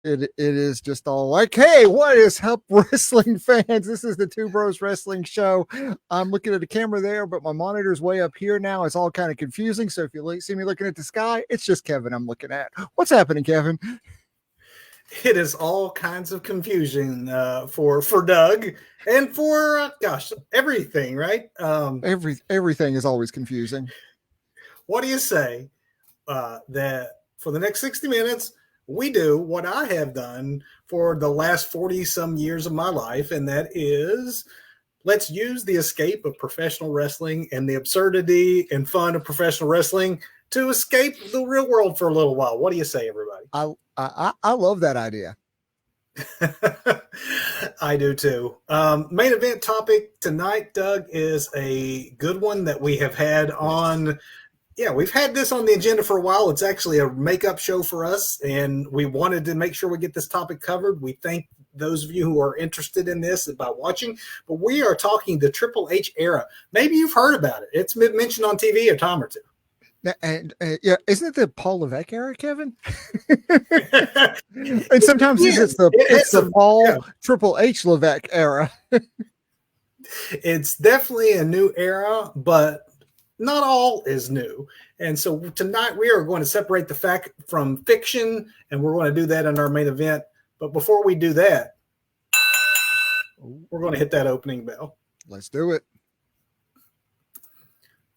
It is just all like, hey, what is up, wrestling fans? This is the Two Bros Wrestling Show. I'm looking at the camera there, but my monitor's way up here now. It's all kind of confusing. So if you see me looking at the sky, it's just Kevin I'm looking at. What's happening, Kevin? It is all kinds of confusion for Doug and for everything, right? Everything is always confusing. What do you say that for the next 60 minutes? We do what I have done for the last 40 some years of my life, and that is let's use the escape of professional wrestling and the absurdity and fun of professional wrestling to escape the real world for a little while. What do you say, everybody? I love that idea. I do too. Main event topic tonight, Doug, is a good one that we have had on. Yeah, we've had this on the agenda for a while. It's actually a makeup show for us, and we wanted to make sure we get this topic covered. We thank those of you who are interested in this by watching, but we are talking the Triple H era. Maybe you've heard about it. It's been mentioned on TV a time or two. And yeah, isn't it the Paul Levesque era, Kevin? And sometimes it's the Paul Triple H Levesque era. It's definitely a new era, but not all is new. And so tonight we are going to separate the fact from fiction, and we're going to do that in our main event. But before we do that, we're going to hit that opening bell. Let's do it.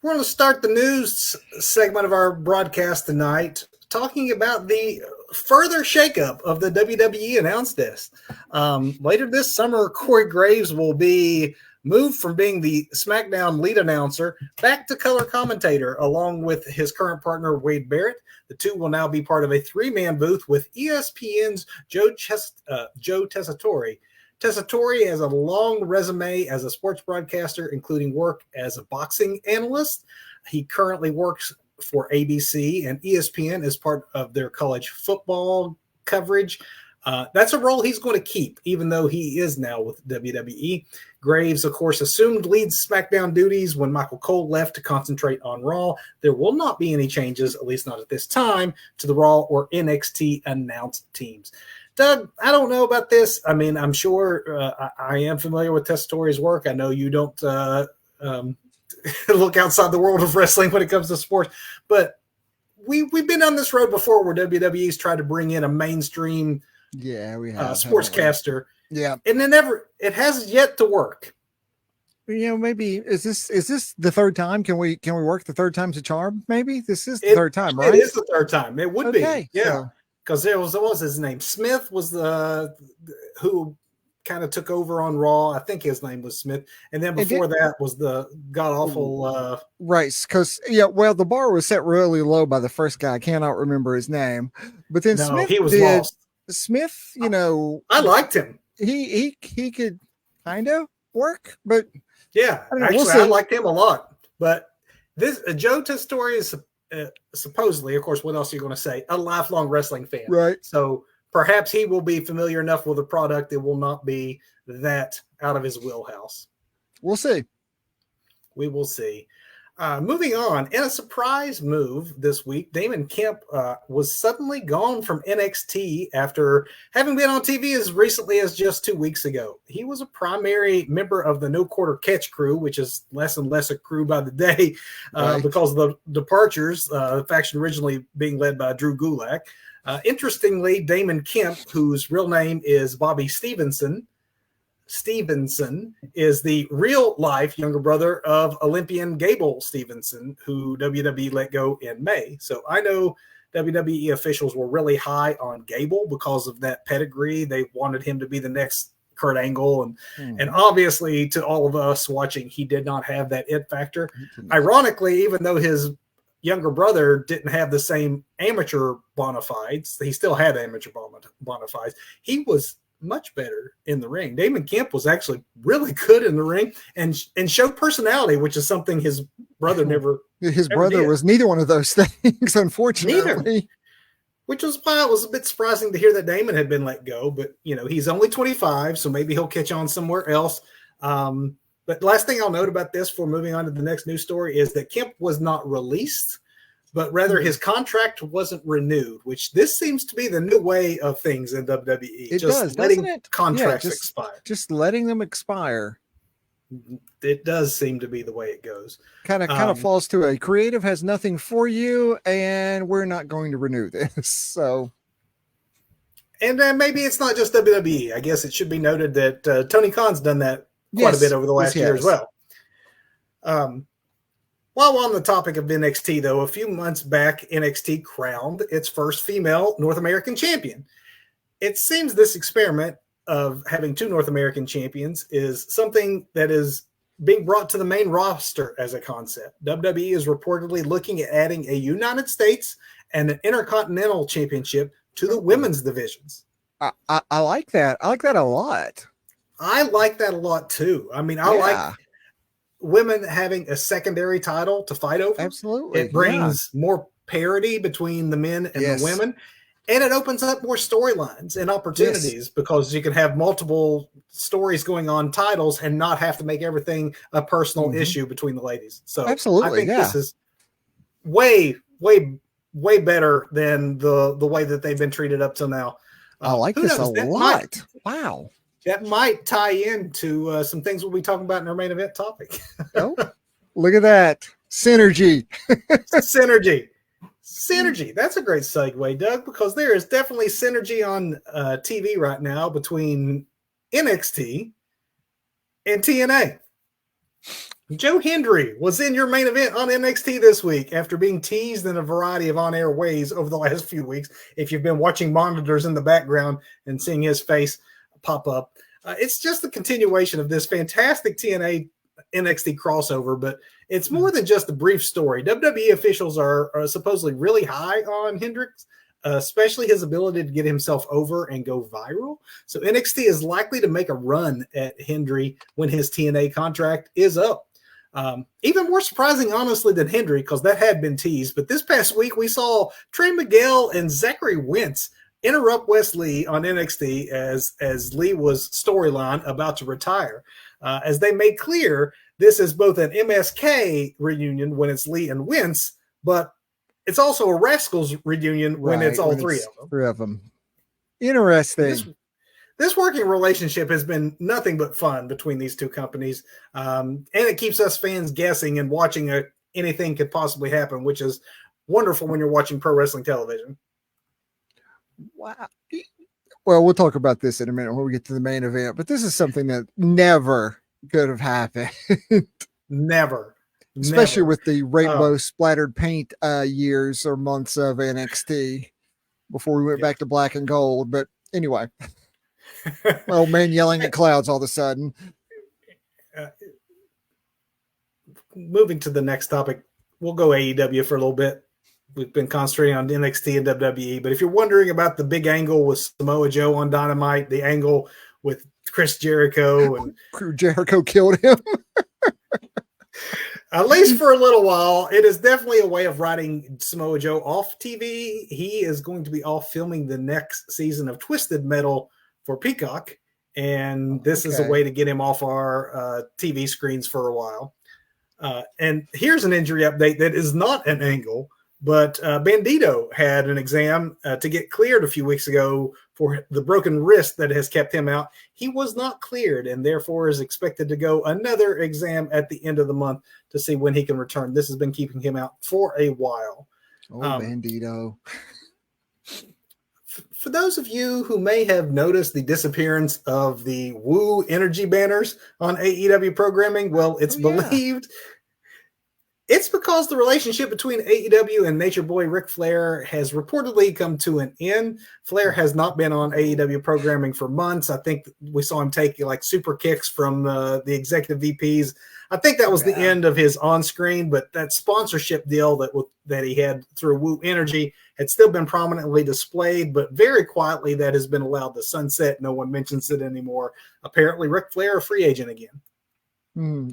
We're going to start the news segment of our broadcast tonight talking about the further shakeup of the WWE announce desk. Later this summer, Corey Graves will be moved from being the SmackDown lead announcer back to color commentator, along with his current partner, Wade Barrett. The two will now be part of a three-man booth with ESPN's Joe Tessitore. Tessitore has a long resume as a sports broadcaster, including work as a boxing analyst. He currently works for ABC and ESPN as part of their college football coverage. That's a role he's going to keep, even though he is now with WWE. Graves, of course, assumed lead SmackDown duties when Michael Cole left to concentrate on Raw. There will not be any changes, at least not at this time, to the Raw or NXT announced teams. Doug, I don't know about this. I mean, I'm sure I am familiar with Tessitore's work. I know you don't look outside the world of wrestling when it comes to sports, but we've been on this road before where WWE's tried to bring in a mainstream we have sportscaster. Yeah. And it has yet to work. You know, maybe is this the third time? Can we work the third time's a charm? Maybe this is the third time, right? It is the third time. It would be. Yeah. So. Because what was his name? Smith was the who kind of took over on Raw. I think his name was Smith. And then before that was the god-awful... right, because, the bar was set really low by the first guy. I cannot remember his name. But then Smith he was lost. Smith, I liked him. He could kind of work, but... Yeah, I liked him a lot. But this Joe Tessitore is... supposedly, of course, what else are you going to say? A lifelong wrestling fan. Right. So perhaps he will be familiar enough with the product. It will not be that out of his wheelhouse. We'll see. We will see. Moving on, in a surprise move this week, Damon Kemp was suddenly gone from NXT after having been on TV as recently as just 2 weeks ago. He was a primary member of the No Quarter Catch crew, which is less and less a crew by the day because of the departures, the faction originally being led by Drew Gulak. Interestingly, Damon Kemp, whose real name is Bobby Stevenson, is the real-life younger brother of Olympian Gable Stevenson, who WWE let go in May. So I know WWE officials were really high on Gable because of that pedigree. They wanted him to be the next Kurt Angle. And obviously, to all of us watching, he did not have that it factor. Ironically, even though his younger brother didn't have the same amateur bona fides, he still had amateur bona fides. He was much better in the ring. Damon Kemp was actually really good in the ring and showed personality, which is something his brother never. His brother did. Was neither one of those things, unfortunately. Neither. Which was why it was a bit surprising to hear that Damon had been let go. But he's only 25, so maybe he'll catch on somewhere else. But the last thing I'll note about this before moving on to the next news story is that Kemp was not released but rather his contract wasn't renewed, which this seems to be the new way of things in WWE. It just does, letting doesn't it? contracts Yeah, expire. Just letting them expire. It does seem to be the way it goes. Kind of falls to a creative has nothing for you, and we're not going to renew this. So, and then maybe it's not just WWE. I guess it should be noted that Tony Khan's done that quite a bit over the last year as well. While on the topic of NXT, though, a few months back, NXT crowned its first female North American champion. It seems this experiment of having two North American champions is something that is being brought to the main roster as a concept. WWE is reportedly looking at adding a United States and an Intercontinental Championship to the women's divisions. I like that. I like that a lot. I like that a lot, too. I mean, I like women having a secondary title to fight over. Absolutely. It brings more parity between the men and the women. And it opens up more storylines and opportunities because you can have multiple stories going on titles and not have to make everything a personal issue between the ladies. So absolutely, I think this is way, way, way better than the way that they've been treated up till now. I like this a lot. Wow. That might tie into some things we'll be talking about in our main event topic. Oh, look at that. Synergy. Synergy. That's a great segue, Doug, because there is definitely synergy on TV right now between NXT and TNA. Joe Hendry was in your main event on NXT this week after being teased in a variety of on-air ways over the last few weeks. If you've been watching monitors in the background and seeing his face pop up, it's just the continuation of this fantastic TNA NXT crossover, but it's more than just a brief story. WWE officials are supposedly really high on Hendricks, especially his ability to get himself over and go viral. So NXT is likely to make a run at Hendry when his TNA contract is up. Even more surprising, honestly, than Hendry, because that had been teased. But this past week, we saw Trey Miguel and Zachary Wentz interrupt Wes Lee on NXT as Lee was storyline about to retire. As they made clear, this is both an MSK reunion when it's Lee and Wentz, but it's also a Rascals reunion when it's all three of them. Three of them. Interesting. This working relationship has been nothing but fun between these two companies, and it keeps us fans guessing and watching anything could possibly happen, which is wonderful when you're watching pro wrestling television. Wow. Well, we'll talk about this in a minute when we get to the main event, but this is something that never could have happened. Never. Especially with the rainbow splattered paint years or months of NXT before we went back to black and gold. But anyway, old man yelling at clouds all of a sudden. Moving to the next topic, we'll go AEW for a little bit. We've been concentrating on NXT and WWE, but if you're wondering about the big angle with Samoa Joe on Dynamite, the angle with Chris Jericho and Jericho killed him. At least for a little while, it is definitely a way of writing Samoa Joe off TV. He is going to be off filming the next season of Twisted Metal for Peacock, and this is a way to get him off our TV screens for a while. And here's an injury update that is not an angle, but Bandito had an exam to get cleared a few weeks ago for the broken wrist that has kept him out. He was not cleared and therefore is expected to go another exam at the end of the month to see when he can return. This has been keeping him out for a while. Oh, Bandito. For those of you who may have noticed the disappearance of the Woo Energy banners on AEW programming, well, it's believed it's because the relationship between AEW and Nature Boy Ric Flair has reportedly come to an end. Flair has not been on AEW programming for months. I think we saw him take like super kicks from the executive VPs. I think that was the end of his on-screen, but that sponsorship deal that he had through Woo Energy had still been prominently displayed, but very quietly that has been allowed to sunset. No one mentions it anymore. Apparently Ric Flair a free agent again.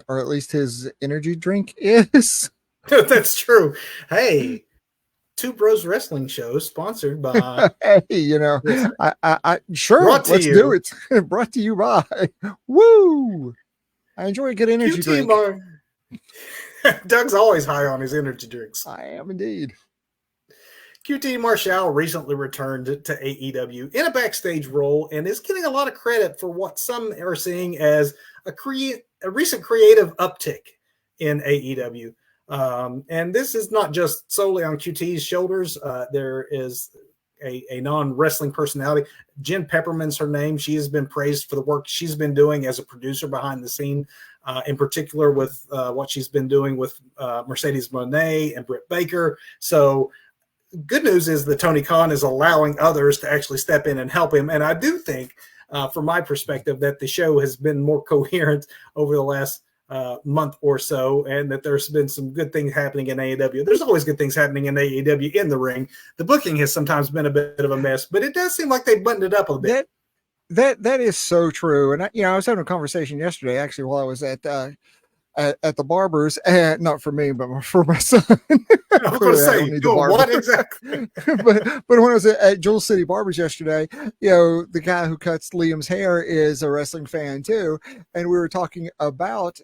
Or at least his energy drink is. That's true. Hey, Two Bros Wrestling Show sponsored by. Hey, I sure, let's do it. Brought to you by Woo. I enjoy a good energy drink. Doug's always high on his energy drinks. I am indeed. QT Marshall recently returned to AEW in a backstage role and is getting a lot of credit for what some are seeing as a recent creative uptick in AEW. And this is not just solely on QT's shoulders. There is a non-wrestling personality. Jen Pepperman's her name. She has been praised for the work she's been doing as a producer behind the scene, in particular with what she's been doing with Mercedes Moné and Britt Baker. So good news is that Tony Khan is allowing others to actually step in and help him. And I do think, from my perspective, that the show has been more coherent over the last month or so, and that there's been some good things happening in AEW. There's always good things happening in AEW in the ring. The booking has sometimes been a bit of a mess, but it does seem like they buttoned it up a bit. That is so true. And I was having a conversation yesterday, actually, while I was at the barber's, and not for me, but for my son. I was going to say, what exactly? but when I was at Jewel City Barbers yesterday, the guy who cuts Liam's hair is a wrestling fan too, and we were talking about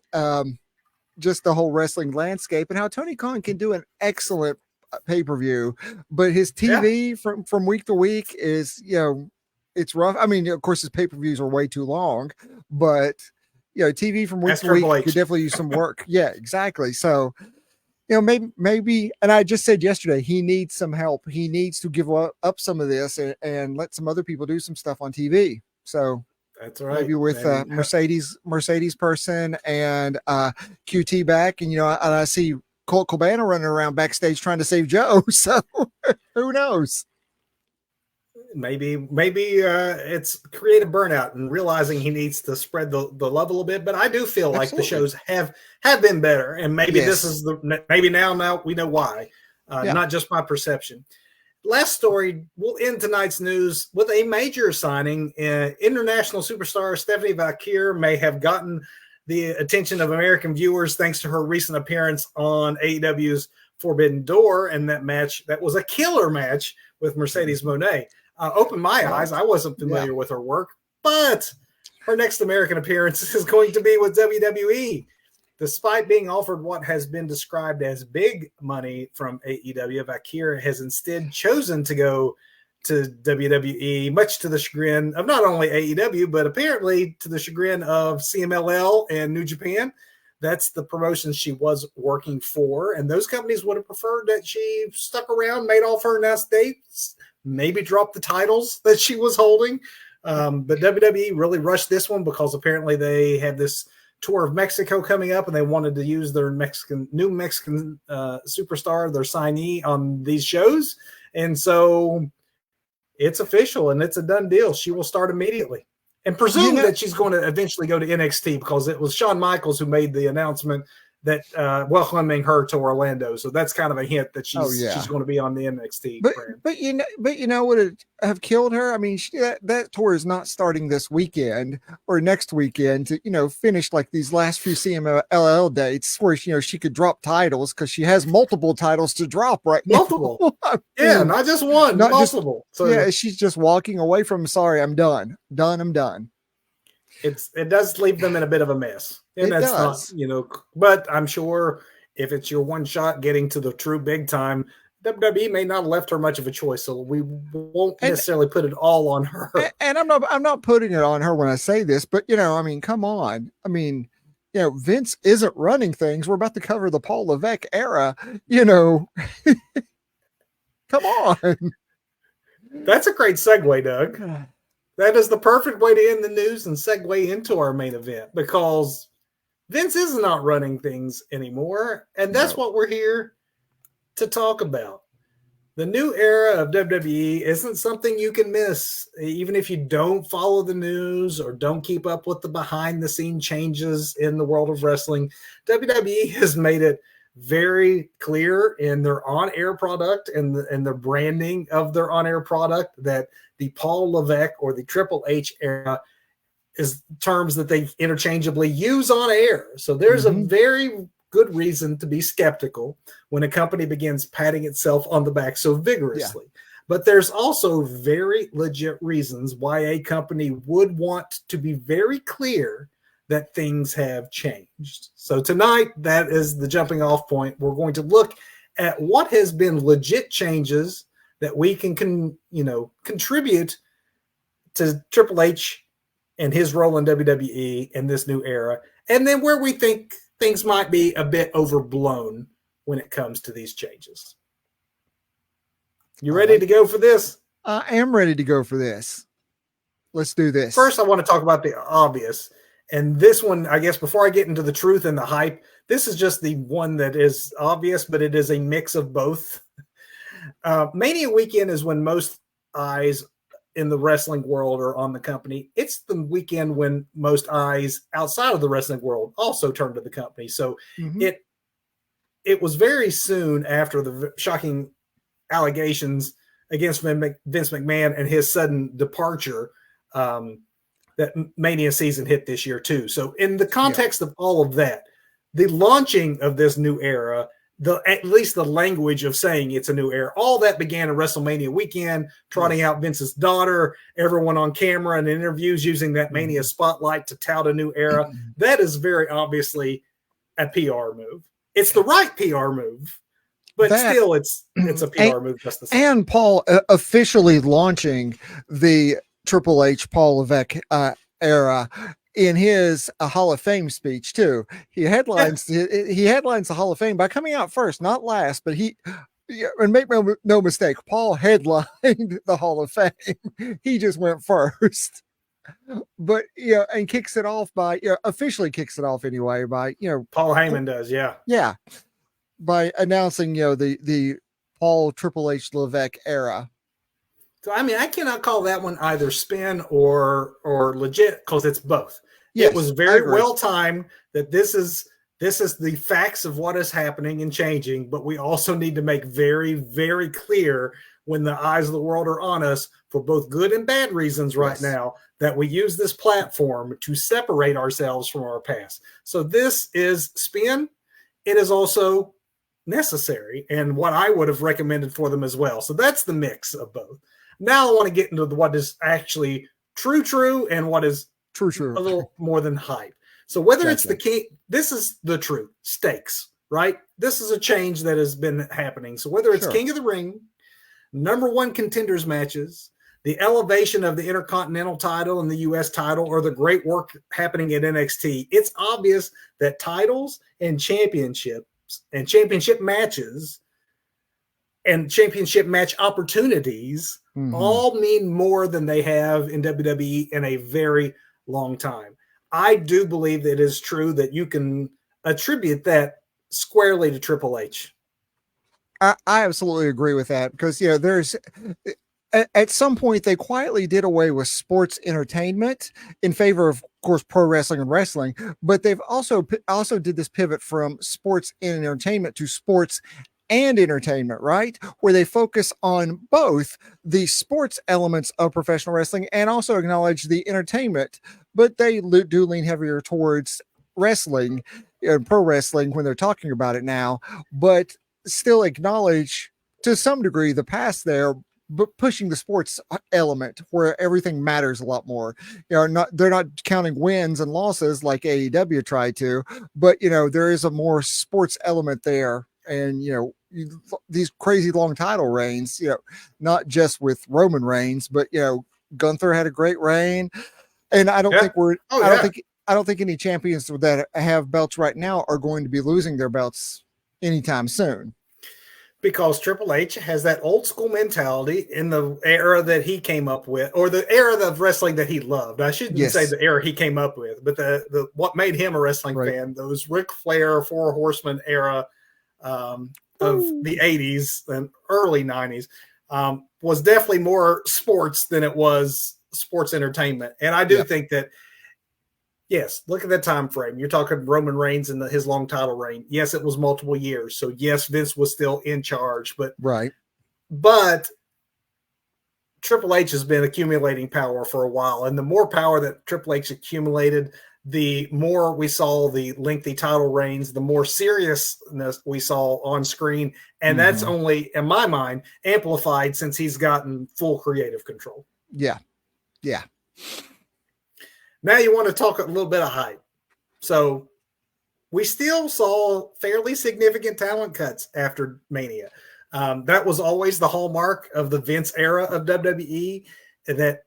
just the whole wrestling landscape and how Tony Khan can do an excellent pay-per-view, but his TV from week to week is it's rough. I mean, of course, his pay-per-views are way too long, but TV from week to week could definitely use some work. Yeah, exactly. So, maybe, and I just said yesterday, he needs some help. He needs to give up some of this and let some other people do some stuff on TV. So that's right. Maybe with Mercedes person and QT back, and I see Colt Cabana running around backstage trying to save Joe. So who knows? Maybe it's creative burnout and realizing he needs to spread the love a little bit. But I do feel like the shows have been better, and maybe this is maybe now we know why, not just my perception. Last story, we'll end tonight's news with a major signing. International superstar Stephanie Valkyr may have gotten the attention of American viewers thanks to her recent appearance on AEW's Forbidden Door, and that was a killer match with Mercedes Moné. Opened my eyes. I wasn't familiar with her work, but her next American appearance is going to be with WWE. Despite being offered what has been described as big money from AEW, Valkyr has instead chosen to go to WWE, much to the chagrin of not only AEW, but apparently to the chagrin of CMLL and New Japan. That's the promotion she was working for, and those companies would have preferred that she stuck around, made all of her announced dates, maybe dropped the titles that she was holding. But WWE really rushed this one because apparently they had this tour of Mexico coming up and they wanted to use their new Mexican superstar, their signee, on these shows. And so it's official and it's a done deal. She will start immediately. And presume that she's going to eventually go to NXT because it was Shawn Michaels who made the announcement that welcoming her to Orlando. So that's kind of a hint that she's going to be on the NXT brand. But would it have killed her? I mean, that tour is not starting this weekend or next weekend to, finish like these last few CMLL dates where, she could drop titles because she has multiple titles to drop right now. Multiple. Not just one, not multiple. She's just walking away from, sorry, I'm done. I'm done. It does leave them in a bit of a mess. And that's not, but I'm sure if it's your one shot getting to the true big time, WWE may not have left her much of a choice. So we won't necessarily put it all on her. And I'm not putting it on her when I say this, but come on. I mean, Vince isn't running things. We're about to cover the Paul Levesque era, come on. That's a great segue, Doug. That is the perfect way to end the news and segue into our main event because Vince is not running things anymore. And that's what we're here to talk about. The new era of WWE isn't something you can miss, even if you don't follow the news or don't keep up with the behind the scene changes in the world of wrestling. WWE has made it very clear in their on-air product and their branding of their on-air product that the Paul Levesque or the Triple H era is terms that they interchangeably use on air. So there's a very good reason to be skeptical when a company begins patting itself on the back so vigorously. But there's also very legit reasons why a company would want to be very clear that things have changed. So tonight, that is the jumping off point. We're going to look at what has been legit changes that we can contribute to Triple H and his role in WWE in this new era, and then where we think things might be a bit overblown when it comes to these changes. You ready to go for this? I am ready to go for this. Let's do this. First, I want to talk about the obvious. And this one, I guess, before I get into the truth and the hype, this is just the one that is obvious, but it is a mix of both. Mania weekend is when most eyes in the wrestling world are on the company. It's the weekend when most eyes outside of the wrestling world also turn to the company. So it was very soon after the shocking allegations against Vince McMahon and his sudden departure that Mania season hit this year too. So in the context of all of that, the launching of this new era, at least the language of saying it's a new era, all that began in WrestleMania weekend, trotting out Vince's daughter, everyone on camera and interviews using that Mania spotlight to tout a new era. That is very obviously a PR move. It's the right PR move, but still it's a PR move just the same. And Paul officially launching the Triple H Paul Levesque era in his Hall of Fame speech too. He headlines the Hall of Fame by coming out first, not last, but and make no mistake, Paul headlined the Hall of Fame. He just went first. But and kicks it off by officially kicks it off anyway by Paul Heyman does, by announcing the Paul Triple H Levesque era. So I mean, I cannot call that one either spin or legit because it's both. Yes, it was very well timed that this is the facts of what is happening and changing, but we also need to make very, very clear when the eyes of the world are on us for both good and bad reasons right now that we use this platform to separate ourselves from our past. So this is spin. It is also necessary and what I would have recommended for them as well. So that's the mix of both. Now I want to get into what is actually true and what is true a little more than hype. So whether it's the king, this is the truth, stakes, right? This is a change that has been happening. So whether it's King of the Ring, number one contenders matches, the elevation of the Intercontinental title and the U.S. title, or the great work happening at NXT, it's obvious that titles and championships and championship matches and championship match opportunities all mean more than they have in WWE in a very long time. I do believe that it is true that you can attribute that squarely to Triple H. I absolutely agree with that because, there's at some point they quietly did away with sports entertainment in favor of course, pro wrestling and wrestling, but they've also did this pivot from sports and entertainment to sports and entertainment, right? Where they focus on both the sports elements of professional wrestling and also acknowledge the entertainment, but they do lean heavier towards wrestling and pro wrestling when they're talking about it now, but still acknowledge to some degree the past there, but pushing the sports element where everything matters a lot more. They're not counting wins and losses like AEW tried to, but there is a more sports element there. And these crazy long title reigns, not just with Roman Reigns, but Gunther had a great reign, and I don't think I don't think any champions that have belts right now are going to be losing their belts anytime soon. Because Triple H has that old school mentality in the era that he came up with, or the era of wrestling that he loved. I shouldn't say the era he came up with, but the what made him a wrestling fan, those Ric Flair, Four Horsemen era of the 80s and early 90s was definitely more sports than it was sports entertainment. And I do think that, yes, look at that time frame. You're talking Roman Reigns and his long title reign. Yes, it was multiple years. So yes, Vince was still in charge, but Triple H has been accumulating power for a while. And the more power that Triple H accumulated, the more we saw the lengthy title reigns, the more seriousness we saw on screen. And that's only, in my mind, amplified since he's gotten full creative control. Yeah. Yeah. Now you want to talk a little bit of hype. So we still saw fairly significant talent cuts after Mania. That was always the hallmark of the Vince era of WWE, that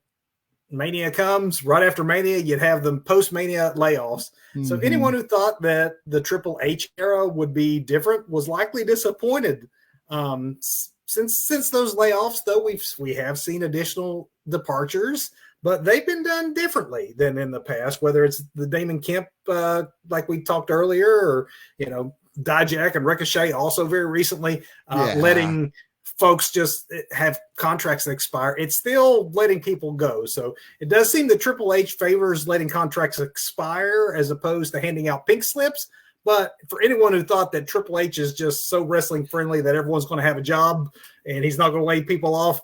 Mania comes right after Mania, you'd have the post-Mania layoffs. So anyone who thought that the Triple H era would be different was likely disappointed. Since those layoffs, though, we have seen additional departures, but they've been done differently than in the past. Whether it's the Damon Kemp, like we talked earlier, or Dijak and Ricochet, also very recently, letting folks just have contracts that expire. It's still letting people go. So it does seem that Triple H favors letting contracts expire as opposed to handing out pink slips. But for anyone who thought that Triple H is just so wrestling friendly that everyone's going to have a job and he's not going to lay people off,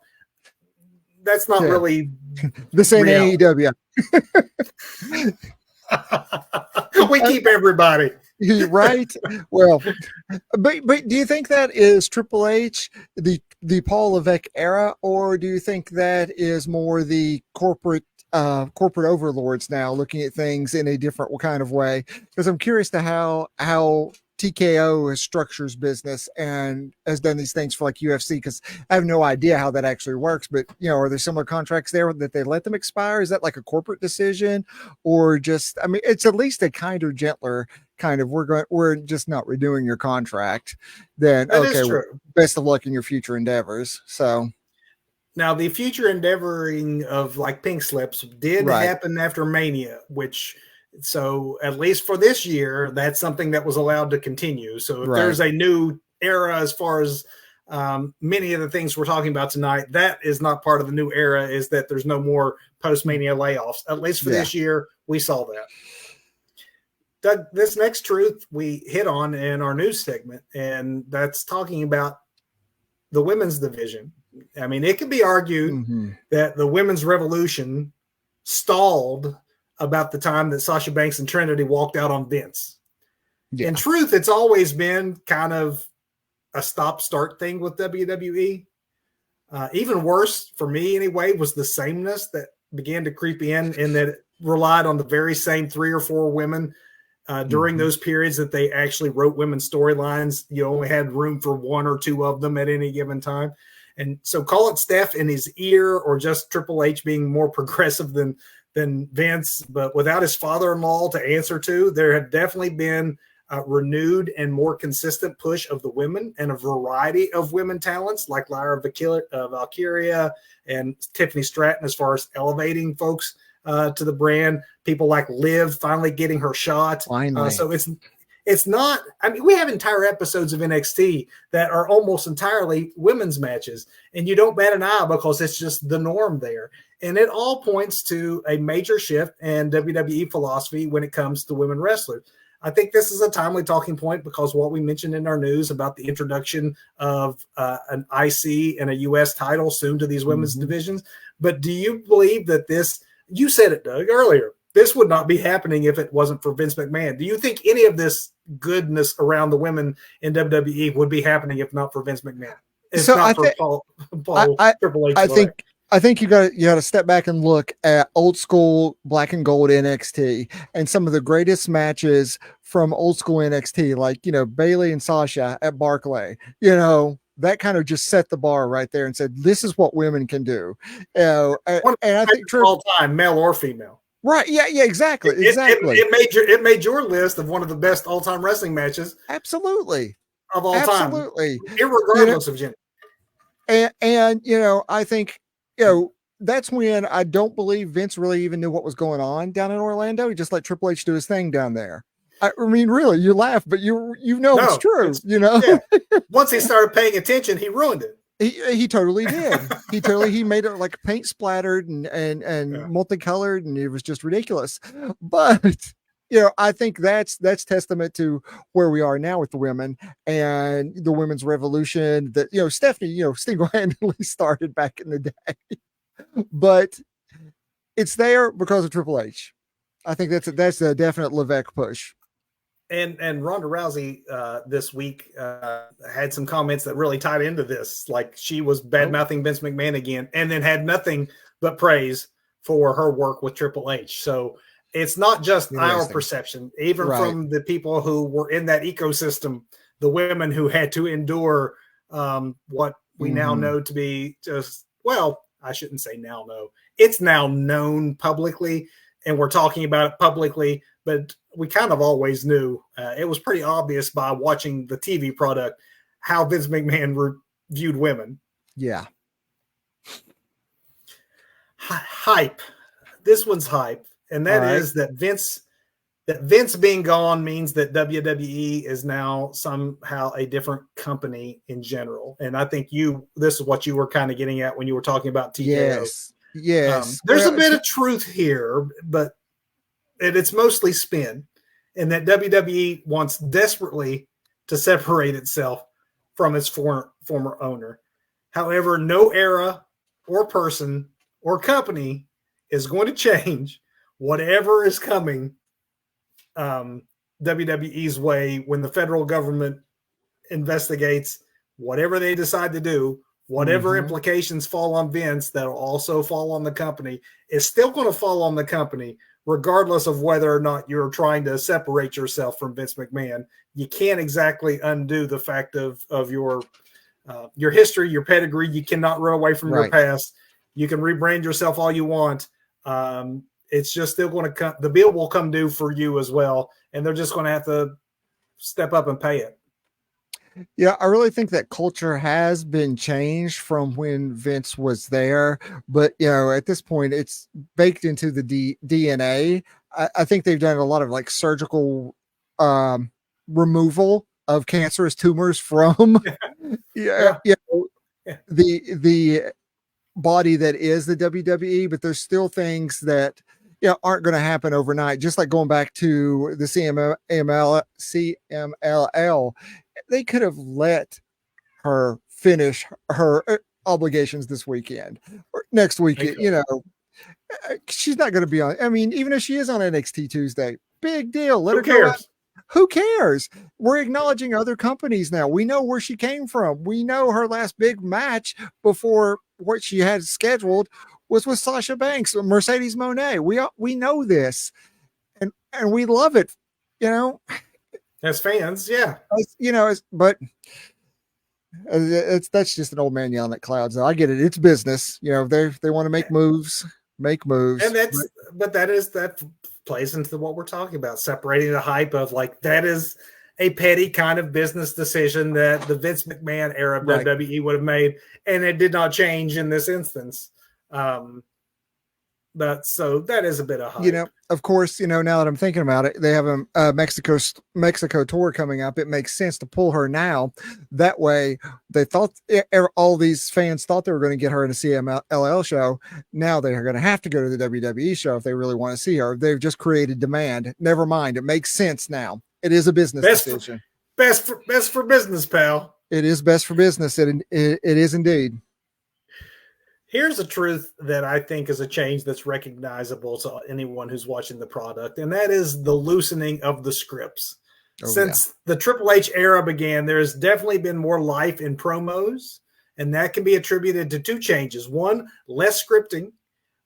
that's not really this ain't AEW. We keep everybody. Right. Well, but do you think that is Triple H, the Paul Levesque era, or do you think that is more the corporate overlords now looking at things in a different kind of way? Because I'm curious to how TKO structures business and has done these things for like UFC, because I have no idea how that actually works. But are there similar contracts there that they let them expire? Is that like a corporate decision, or just? I mean, it's at least a kinder, gentler kind of. We're just not renewing your contract. Then that okay, is true. Best of luck in your future endeavors. So. Now, the future endeavoring of like pink slips did happen after Mania, so at least for this year, that's something that was allowed to continue. So if there's a new era as far as many of the things we're talking about tonight, that is not part of the new era, is that there's no more post-Mania layoffs. At least for this year, we saw that. Doug, this next truth we hit on in our news segment, and that's talking about the women's division. I mean, it could be argued that the women's revolution stalled about the time that Sasha Banks and Trinity walked out on Vince. Yeah. In truth, it's always been kind of a stop-start thing with WWE. Even worse, for me anyway, was the sameness that began to creep in that it relied on the very same 3 or 4 women during those periods that they actually wrote women's storylines. You only had room for 1 or 2 of them at any given time. And so call it Steph in his ear, or just Triple H being more progressive than Vince, but without his father-in-law to answer to, there had definitely been a renewed and more consistent push of the women and a variety of women talents like Lyra Valkyria and Tiffany Stratton as far as elevating folks to the brand. People like Liv finally getting her shot. So it's not, I mean, we have entire episodes of NXT that are almost entirely women's matches, and you don't bat an eye because it's just the norm there. And it all points to a major shift in WWE philosophy when it comes to women wrestlers. I think this is a timely talking point because what we mentioned in our news about the introduction of an IC and a US title soon to these women's divisions. But do you believe that this, you said it, Doug, earlier, this would not be happening if it wasn't for Vince McMahon? Do you think any of this goodness around the women in WWE would be happening if not for Vince McMahon? Triple H. I think you got to step back and look at old school black and gold NXT and some of the greatest matches from old school NXT, like, Bayley and Sasha at Barclay, that kind of just set the bar right there and said, this is what women can do. And I think all time, male or female. Right. Yeah, exactly. It made your list of one of the best all-time wrestling matches. Absolutely. Of all time. Absolutely. Irregardless of gender. And I think, that's when I don't believe Vince really even knew what was going on down in Orlando. He just let Triple H do his thing down there. I mean, really, you laugh, but it's true. Yeah. Once he started paying attention, he ruined it. He totally did. He made it like paint splattered and multicolored, and it was just ridiculous. But I think that's testament to where we are now with the women and the women's revolution that Stephanie single-handedly started back in the day. But it's there because of Triple H. I think that's a definite Levesque push. And Ronda Rousey this week had some comments that really tied into this. Like, she was bad-mouthing Vince McMahon again, and then had nothing but praise for her work with Triple H. So it's not just our perception, even from the people who were in that ecosystem, the women who had to endure what we now know to be just, well, I shouldn't say now know. It's now known publicly, and we're talking about it publicly, but we kind of always knew. It was pretty obvious by watching the TV product how Vince McMahon viewed women. Yeah. Hype. This one's hype. And that is that Vince being gone means that WWE is now somehow a different company in general. And I think this is what you were kind of getting at when you were talking about TKO. Yes. There's a bit of truth here, but it's mostly spin, and that WWE wants desperately to separate itself from its former owner. However, no era or person or company is going to change whatever is coming WWE's way when the federal government investigates whatever they decide to do. Whatever implications fall on Vince, that'll also fall on the company. It's still going to fall on the company, regardless of whether or not you're trying to separate yourself from Vince McMahon. You can't exactly undo the fact of your history, your pedigree. You cannot run away from your past. You can rebrand yourself all you want. It's just still going to come. The bill will come due for you as well, and they're just going to have to step up and pay it. Yeah, I really think that culture has been changed from when Vince was there, but at this point, it's baked into the DNA. I think they've done a lot of like surgical removal of cancerous tumors from the body that is the WWE, but there's still things that aren't going to happen overnight. Just like going back to the CMLL, they could have let her finish her obligations this weekend or next weekend. She's not going to be on. I mean, even if she is on NXT Tuesday, big deal. Let her go out. Who cares? We're acknowledging other companies now. We know where she came from. We know her last big match before what she had scheduled was with Sasha Banks, Mercedes Moné. We know this, and we love it. As fans, yeah. But that's just an old man yelling at clouds. I get it. It's business. They want to make moves. And that plays into what we're talking about, separating the hype of like that is a petty kind of business decision that the Vince McMahon era of WWE would have made, and it did not change in this instance. But so that is a bit of hype. Of course, now that I'm thinking about it, they have a Mexico tour coming up. It makes sense to pull her now. That way, they thought all these fans thought they were going to get her in a CMLL show. Now they are going to have to go to the WWE show if they really want to see her. They've just created demand. Never mind. It makes sense now. It is a business decision. Best for business, pal. It is best for business. It is indeed. Here's a truth that I think is a change that's recognizable to anyone who's watching the product, and that is the loosening of the scripts. Since the Triple H era began, there has definitely been more life in promos, and that can be attributed to two changes. One, less scripting,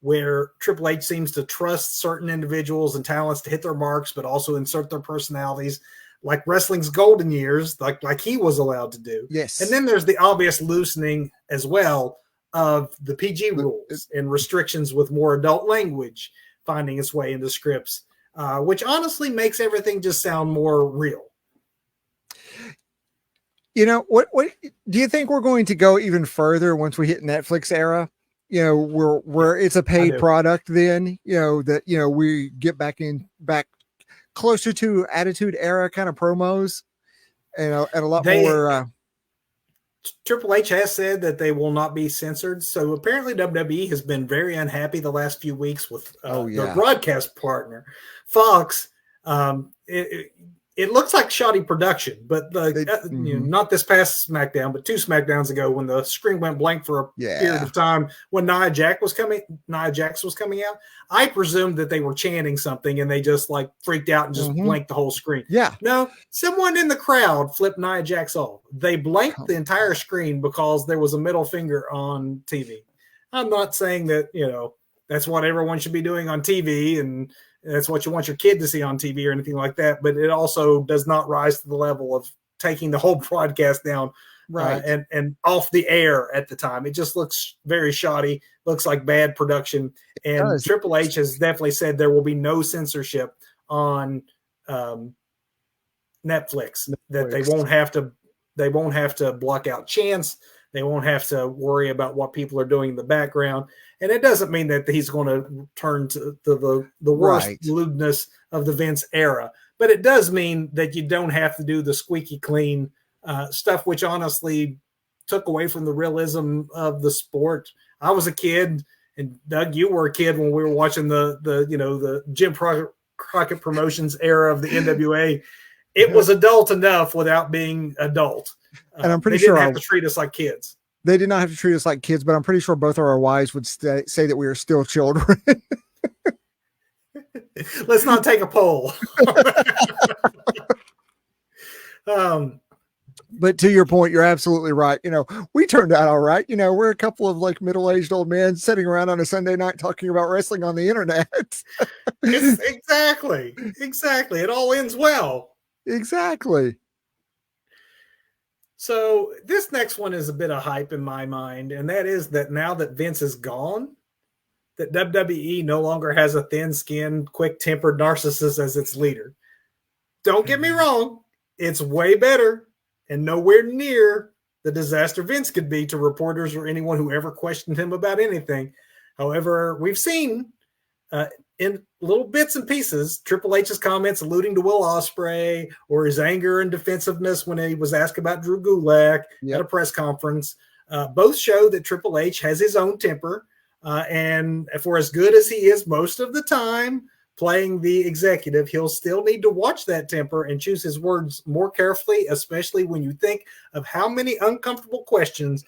where Triple H seems to trust certain individuals and talents to hit their marks, but also insert their personalities, like wrestling's golden years, like he was allowed to do. Yes. And then there's the obvious loosening as well of the PG rules and restrictions with more adult language finding its way into scripts, which honestly makes everything just sound more real. What do you think we're going to go even further once we hit Netflix era? Where it's a paid product then, we get back closer to Attitude Era kind of promos and a lot more. Triple H has said that they will not be censored. So apparently WWE has been very unhappy the last few weeks with their broadcast partner, Fox. It looks like shoddy production, but not this past SmackDown, but 2 SmackDowns ago when the screen went blank for a period of time when Nia Jax was coming out. I presumed that they were chanting something and they just like freaked out and just blanked the whole screen. Yeah. No, someone in the crowd flipped Nia Jax off. They blanked the entire screen because there was a middle finger on TV. I'm not saying that, that's what everyone should be doing on TV and that's what you want your kid to see on TV or anything like that. But it also does not rise to the level of taking the whole broadcast down Right. and off the air at the time. It just looks very shoddy, looks like bad production. And Triple H has definitely said there will be no censorship on Netflix, that they won't have to block out chants. They won't have to worry about what people are doing in the background. And it doesn't mean that he's going to turn to the worst lewdness of the Vince era, but it does mean that you don't have to do the squeaky clean stuff, which honestly took away from the realism of the sport. I was a kid, and Doug, you were a kid when we were watching the Jim Crockett Promotions era of the NWA. It was adult enough without being adult. And I'm pretty sure they didn't have to treat us like kids. They did not have to treat us like kids, but I'm pretty sure both of our wives would say that we are still children. Let's not take a poll. But to your point, you're absolutely right. We turned out all right. We're a couple of like middle-aged old men sitting around on a Sunday night talking about wrestling on the internet. Exactly. It all ends well. Exactly. So this next one is a bit of hype in my mind, and that is that now that Vince is gone, that WWE no longer has a thin-skinned, quick-tempered narcissist as its leader. Don't get me wrong, it's way better and nowhere near the disaster Vince could be to reporters or anyone who ever questioned him about anything. However, we've seen in little bits and pieces Triple H's comments alluding to Will Ospreay, or his anger and defensiveness when he was asked about Drew Gulak at a press conference. Both show that Triple H has his own temper, and for as good as he is most of the time playing the executive, he'll still need to watch that temper and choose his words more carefully, especially when you think of how many uncomfortable questions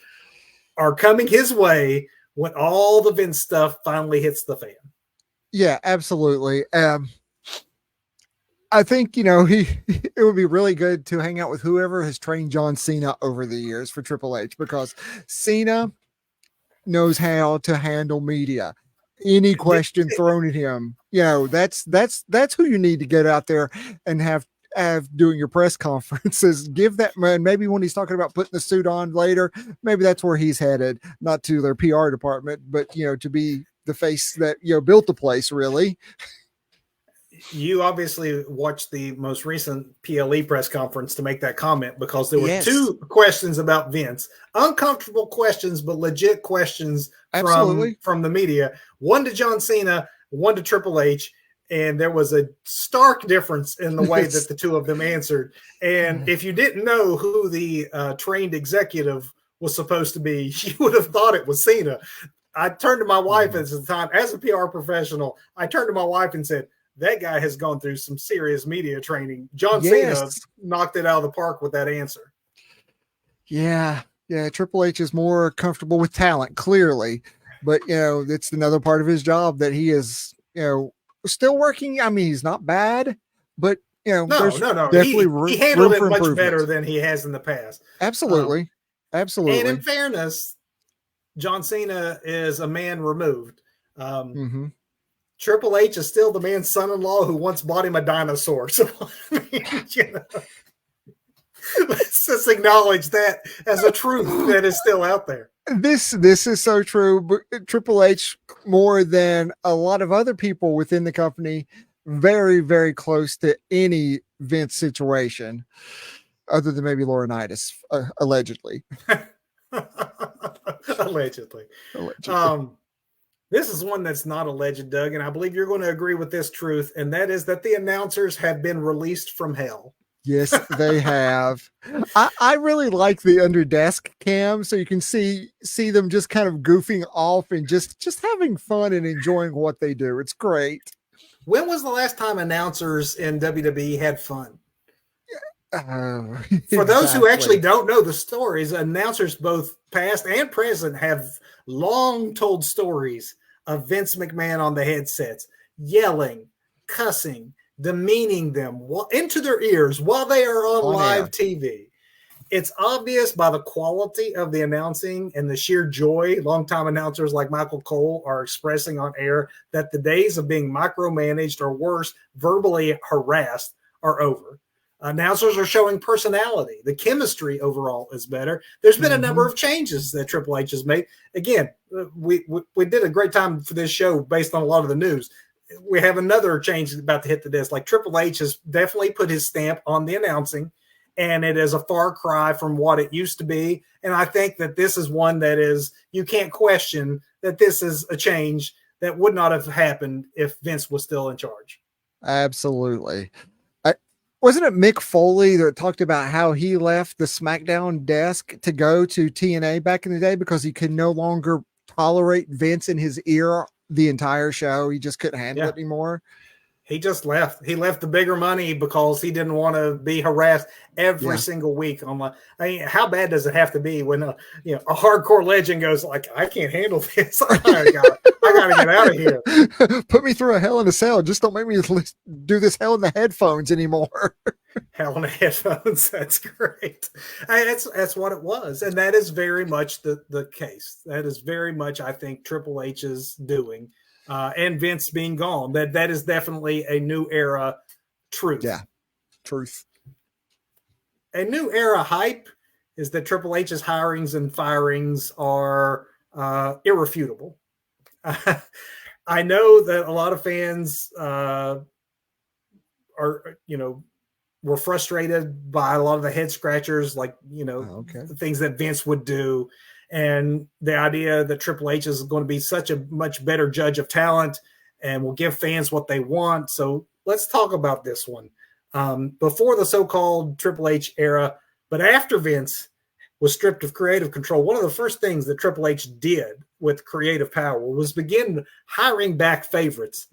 are coming his way when all the Vince stuff finally hits the fan. Yeah, absolutely. I think, it would be really good to hang out with whoever has trained John Cena over the years for Triple H, because Cena knows how to handle media. Any question thrown at him, that's who you need to get out there and have doing your press conferences. Give that man, maybe when he's talking about putting the suit on later, maybe that's where he's headed, not to their PR department, but to be the face that built the place. Really, you obviously watched the most recent PLE press conference to make that comment, because there were two questions about Vince, uncomfortable questions, but legit questions from the media. One to John Cena, one to Triple H. And there was a stark difference in the way that the two of them answered. And if you didn't know who the trained executive was supposed to be, you would have thought it was Cena. I turned to my wife at the time, as a PR professional, I turned to my wife and said, that guy has gone through some serious media training. John Cena knocked it out of the park with that answer. Yeah. Triple H is more comfortable with talent, clearly. But, it's another part of his job that he is, still working. I mean, he's not bad, but, no. Definitely he handled it much better than he has in the past. Absolutely. And in fairness, John Cena is a man removed. Triple H is still the man's son-in-law who once bought him a dinosaur. So, let's just acknowledge that as a truth that is still out there. This is so true. But Triple H, more than a lot of other people within the company, very, very close to any Vince situation, other than maybe Laurinaitis, allegedly. Allegedly. This is one that's not alleged, Doug, and I believe you're going to agree with this truth, and that is that the announcers have been released from hell. Yes, they have. I really like the under desk cam, so you can see them just kind of goofing off and just having fun and enjoying what they do. It's great. When was the last time announcers in WWE had fun? For those who actually don't know the stories, announcers both past and present have long told stories of Vince McMahon on the headsets, yelling, cussing, demeaning them into their ears while they are on live TV. It's obvious by the quality of the announcing and the sheer joy longtime announcers like Michael Cole are expressing on air that the days of being micromanaged or worse, verbally harassed are over. Announcers are showing personality. The chemistry overall is better. There's been a number of changes that Triple H has made. Again, we did a great time for this show based on a lot of the news. We have another change about to hit the desk. Like Triple H has definitely put his stamp on the announcing, and it is a far cry from what it used to be. And I think that this is one that is, you can't question that this is a change that would not have happened if Vince was still in charge. Absolutely. Wasn't it Mick Foley that talked about how he left the SmackDown desk to go to TNA back in the day because he could no longer tolerate Vince in his ear the entire show? He just couldn't handle it anymore. He just left. He left the bigger money because he didn't want to be harassed every single week. I mean, how bad does it have to be when a hardcore legend goes like, I can't handle this. I gotta get out of here. Put me through a Hell in a Cell. Just don't make me do this Hell in the headphones anymore. Hell in the headphones. That's great. That's what it was, and that is very much the case. That is very much, I think, Triple H's doing. And Vince being gone, that is definitely a new era truth. Yeah, truth. A new era hype is that Triple H's hirings and firings are irrefutable. I know that a lot of fans were frustrated by a lot of the head scratchers, like, the things that Vince would do. And the idea that Triple H is going to be such a much better judge of talent and will give fans what they want. So let's talk about this one. Before the so-called Triple H era, but after Vince was stripped of creative control, one of the first things that Triple H did with creative power was begin hiring back favorites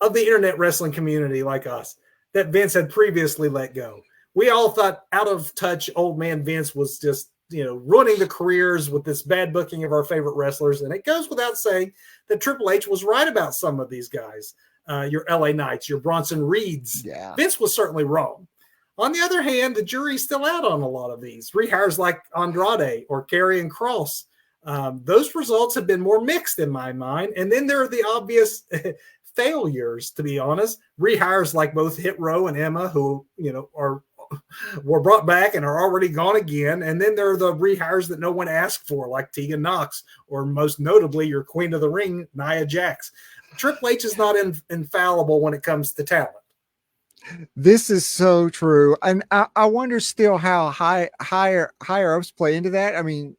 of the internet wrestling community like us that Vince had previously let go. We all thought out of touch old man Vince was just ruining the careers with this bad booking of our favorite wrestlers. And it goes without saying that Triple H was right about some of these guys. Your LA Knights, your Bronson Reeds. Yeah. Vince was certainly wrong. On the other hand, the jury's still out on a lot of these. Rehires like Andrade or Karrion Kross. Those results have been more mixed in my mind. And then there are the obvious failures, to be honest. Rehires like both Hit Row and Emma, who, were brought back and are already gone again. And then there are the rehires that no one asked for, like Tegan Knox, or most notably your Queen of the Ring, Nia Jax. Triple H is not infallible when it comes to talent. This is so true. And I wonder still how higher ups play into that. I mean,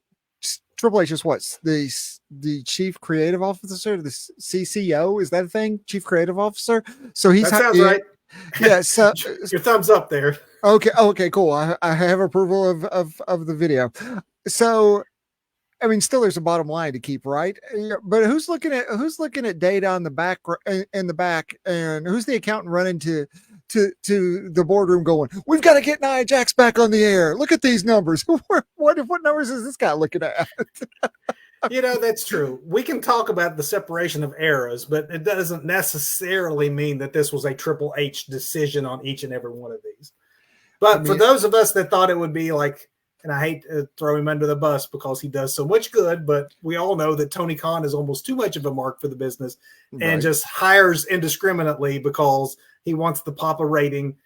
Triple H is what, the chief creative officer, the CCO, is that a thing? Chief creative officer. So that sounds right. Yeah. So your thumbs up there. Okay, cool. I have approval of the video. So, I mean, still there's a bottom line to keep, right? But who's looking at data on the back in the back, and who's the accountant running to the boardroom going, we've got to get Nia Jax back on the air. Look at these numbers. What numbers is this guy looking at? That's true. We can talk about the separation of eras, but it doesn't necessarily mean that this was a Triple H decision on each and every one of these. But for those of us that thought it would be like, and I hate to throw him under the bus because he does so much good, but we all know that Tony Khan is almost too much of a mark for the business and just hires indiscriminately because he wants to pop a rating,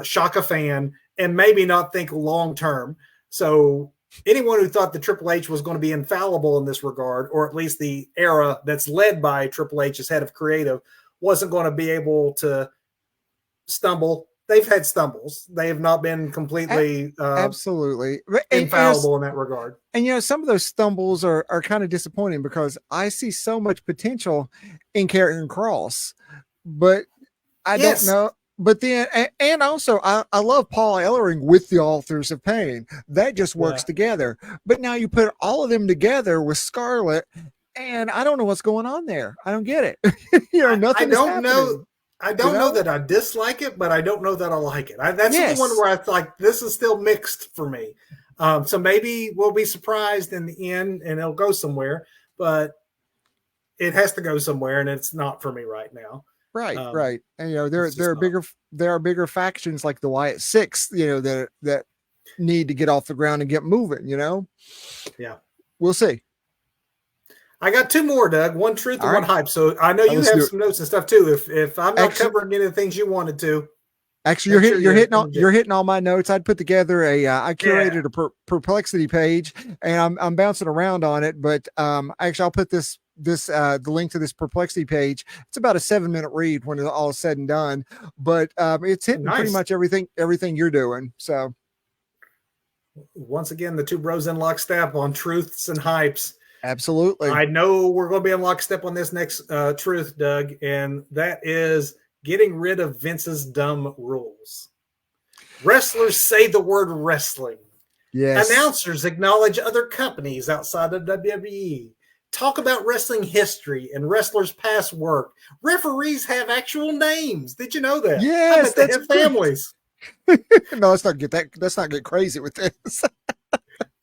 shock a fan, and maybe not think long term. So anyone who thought that Triple H was going to be infallible in this regard, or at least the era that's led by Triple H as head of creative, wasn't going to be able to stumble. They've had stumbles. They have not been completely absolutely infallible in that regard. And some of those stumbles are kind of disappointing because I see so much potential in Karrion Kross, but I don't know. But then, and also, I love Paul Ellering with the Authors of Pain. That just works together. But now you put all of them together with Scarlett, and I don't know what's going on there. I don't get it. Nothing. I don't know that I dislike it, but I don't know that I like it. That's the one where I like this is still mixed for me. So maybe we'll be surprised in the end, and it'll go somewhere. But it has to go somewhere, and it's not for me right now. Right. And there are bigger factions like the Wyatt Six, that need to get off the ground and get moving. Yeah, we'll see. I got two more, Doug. One truth and one hype. So I know you have some notes and stuff too. If I'm not covering any of the things you wanted to. Actually, Make sure you're hitting all my notes. I'd put together I curated a perplexity page, and I'm bouncing around on it. But actually, I'll put the link to this perplexity page. It's about a 7-minute read when it's all said and done. But it's hitting pretty Nice. much everything you're doing. So once again, the two bros in lockstep on truths and hypes. absolutely, I know we're going to be in lockstep on this next truth, Doug, and that is getting rid of Vince's dumb rules. Wrestlers say the word wrestling. yes. Announcers acknowledge other companies outside of WWE. Talk about wrestling history and wrestlers' past work. Referees have actual names. Did you know that? Yes, I bet they have families. No, let's not get crazy with this.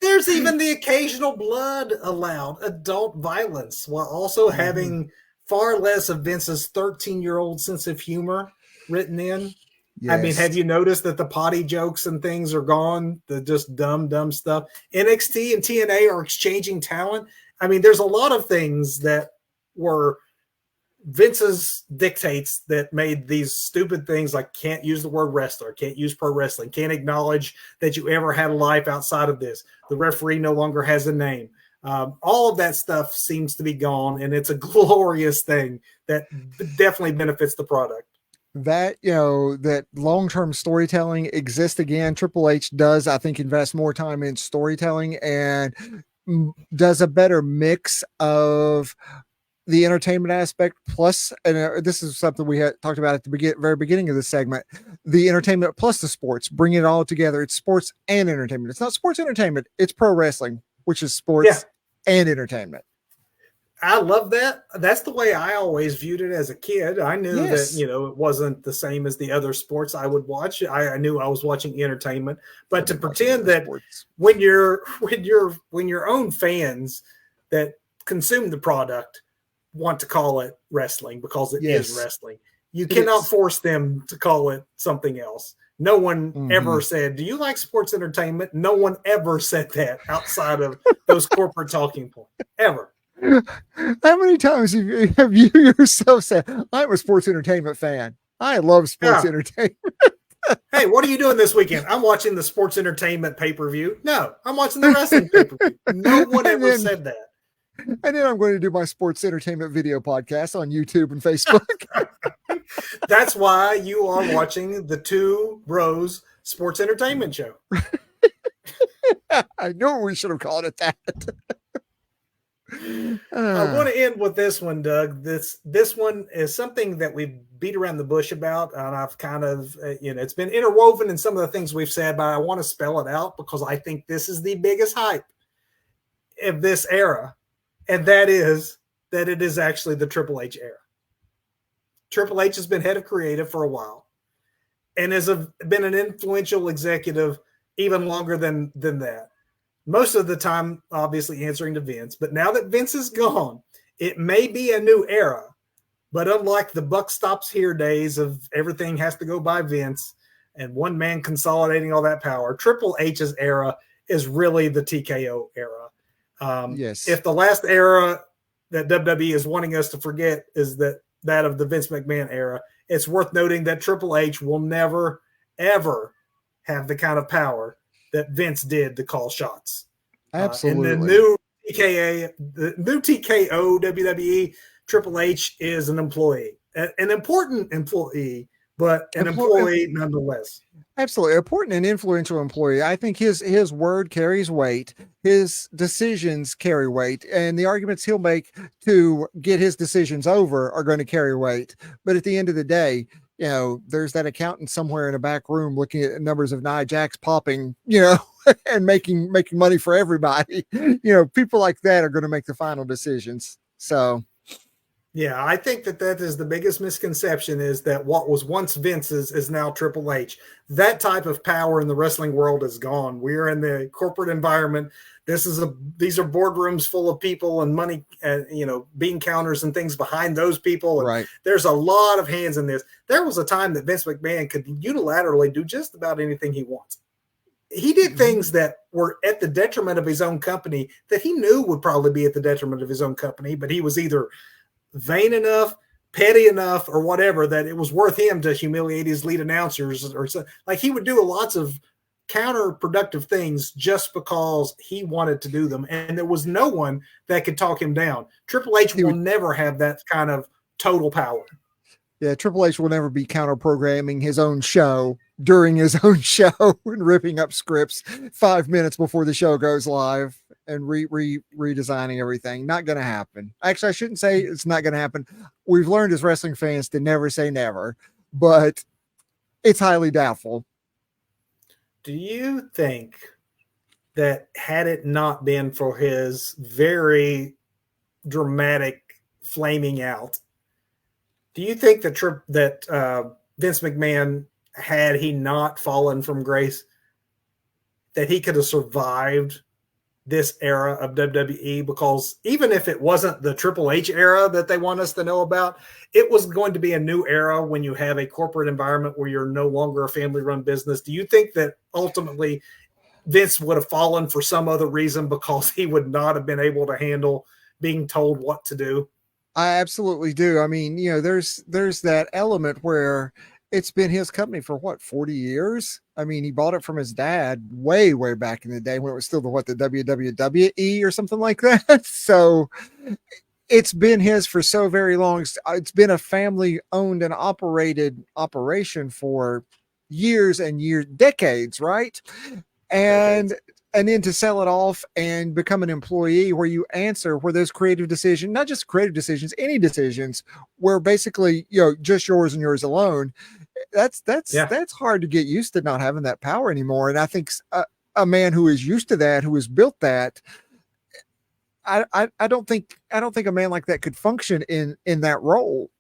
There's even the occasional blood allowed, adult violence, while also having far less of Vince's 13-year-old sense of humor written in. Yes. I mean, have you noticed that the potty jokes and things are gone? The just dumb stuff. NXT and TNA are exchanging talent. I mean, there's a lot of things that were Vince's dictates that made these stupid things like can't use the word wrestler, can't use pro wrestling, can't acknowledge that you ever had a life outside of this. The referee no longer has a name. All of that stuff seems to be gone, and it's a glorious thing that definitely benefits the product. That, that long-term storytelling exists again. Triple H does, I think, invest more time in storytelling and does a better mix of the entertainment aspect plus, and this is something we had talked about at the very beginning of the segment, the entertainment plus the sports, bring it all together. It's sports and entertainment. It's not sports entertainment. It's pro wrestling, which is sports and entertainment. I love that. That's the way I always viewed it as a kid. I knew that, it wasn't the same as the other sports I would watch. I knew I was watching entertainment, but to pretend that sports, when your own fans that consume the product want to call it wrestling because it is wrestling, you cannot force them to call it something else. No one ever said, "Do you like sports entertainment?" No one ever said that outside of those corporate talking points ever. How many times have you yourself said, I'm a sports entertainment fan? I love sports entertainment. Hey, what are you doing this weekend? I'm watching the sports entertainment pay-per-view. No, I'm watching the wrestling pay-per-view. No one ever said that. And then I'm going to do my sports entertainment video podcast on YouTube and Facebook. That's why you are watching the Two Bros Sports Entertainment Show. I know we should have called it that. I want to end with this one, Doug. This one is something that we've beat around the bush about, and I've kind of, it's been interwoven in some of the things we've said, but I want to spell it out because I think this is the biggest hype of this era, and that is that it is actually the Triple H era. Triple H has been head of creative for a while and has been an influential executive even longer than that. Most of the time, obviously answering to Vince. But now that Vince is gone, it may be a new era. But unlike the buck stops here days of everything has to go by Vince and one man consolidating all that power, Triple H's era is really the TKO era. If the last era that WWE is wanting us to forget is that of the Vince McMahon era, it's worth noting that Triple H will never, ever have the kind of power that Vince did to call shots. Absolutely. In the new TKO WWE, Triple H is an employee, an important employee, but an employee nonetheless. Absolutely. Important and influential employee. I think his word carries weight. His decisions carry weight, and the arguments he'll make to get his decisions over are going to carry weight. But at the end of the day, there's that accountant somewhere in a back room looking at numbers of Nia Jax popping, and making money for everybody. People like that are going to make the final decisions. So, yeah, I think that is the biggest misconception is that what was once Vince's is now Triple H. That type of power in the wrestling world is gone. We're in the corporate environment. These are boardrooms full of people and money, bean counters and things behind those people. And right. There's a lot of hands in this. There was a time that Vince McMahon could unilaterally do just about anything he wants. He did things that were at the detriment of his own company that he knew would probably be at the detriment of his own company, but he was either vain enough, petty enough or whatever that it was worth him to humiliate his lead announcers or so. Like he would do lots of counterproductive things just because he wanted to do them, and there was no one that could talk him down. Triple H will never have that kind of total power. Yeah, Triple H will never be counter programming his own show during his own show and ripping up scripts 5 minutes before the show goes live and redesigning everything. Not going to happen. Actually, I shouldn't say it's not going to happen. We've learned as wrestling fans to never say never, but it's highly doubtful. Do you think that had it not been for his very dramatic flaming out, do you think that Vince McMahon, had he not fallen from grace, that he could have survived this era of WWE? Because even if it wasn't the Triple H era that they want us to know about, it was going to be a new era when you have a corporate environment where you're no longer a family-run business. Do you think that ultimately Vince would have fallen for some other reason because he would not have been able to handle being told what to do? I absolutely do. I mean, there's that element where it's been his company for 40 years. I mean, he bought it from his dad way back in the day when it was still the WWE or something like that. So it's been his for so very long. It's been a family owned and operated operation for years and years, decades, right? And then to sell it off and become an employee where you answer where those creative decisions, not just creative decisions, any decisions where basically, just yours and yours alone. That's hard to get used to, not having that power anymore. And I think a man who is used to that, who has built that, I don't think a man like that could function in that role.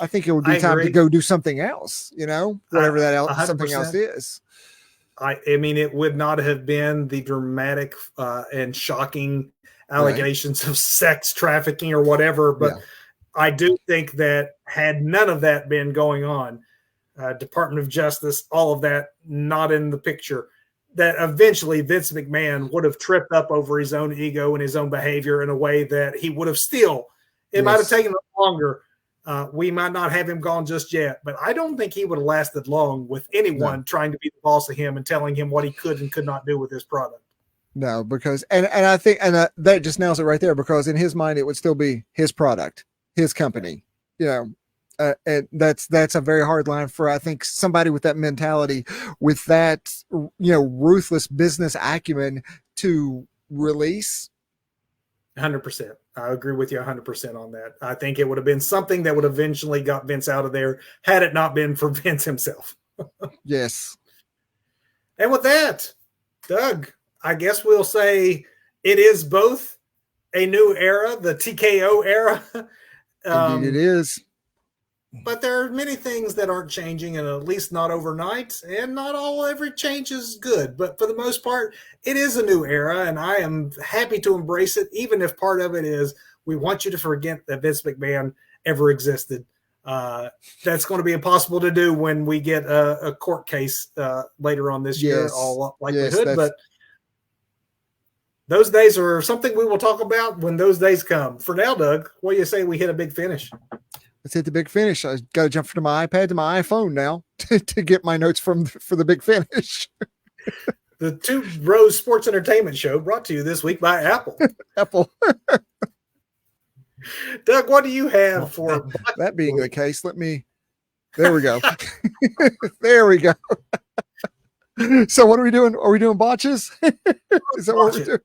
I think it would be time to go do something else, whatever that something else is. I mean, it would not have been the dramatic and shocking allegations of sex trafficking or whatever, but I do think that had none of that been going on, Department of Justice, all of that not in the picture, that eventually Vince McMahon would have tripped up over his own ego and his own behavior in a way that he would have it might have taken longer. We might not have him gone just yet, but I don't think he would have lasted long with anyone trying to be the boss of him and telling him what he could and could not do with his product. No, because, and I think, and that just nails it right there, because in his mind, it would still be his product, his company, and that's a very hard line for, I think, somebody with that mentality, with that, ruthless business acumen to release. 100%. I agree with you 100% on that. I think it would have been something that would eventually got Vince out of there had it not been for Vince himself. Yes. And with that, Doug, I guess we'll say it is both a new era, the TKO era. Indeed it is. But there are many things that aren't changing, and at least not overnight, and not every change is good. But for the most part, it is a new era, and I am happy to embrace it, even if part of it is we want you to forget that Vince McMahon ever existed. That's going to be impossible to do when we get a court case later on this year, all likelihood. But those days are something we will talk about when those days come. For now, Doug, what do you say we hit a big finish? Let's hit the big finish. I got to jump from my iPad to my iPhone now to get my notes for the big finish. The Two Bros Sports Entertainment Show brought to you this week by Apple. Apple. Doug, what do you have for that being the case? There we go. There we go. So what are we doing? Are we doing botches? Is that what we're doing?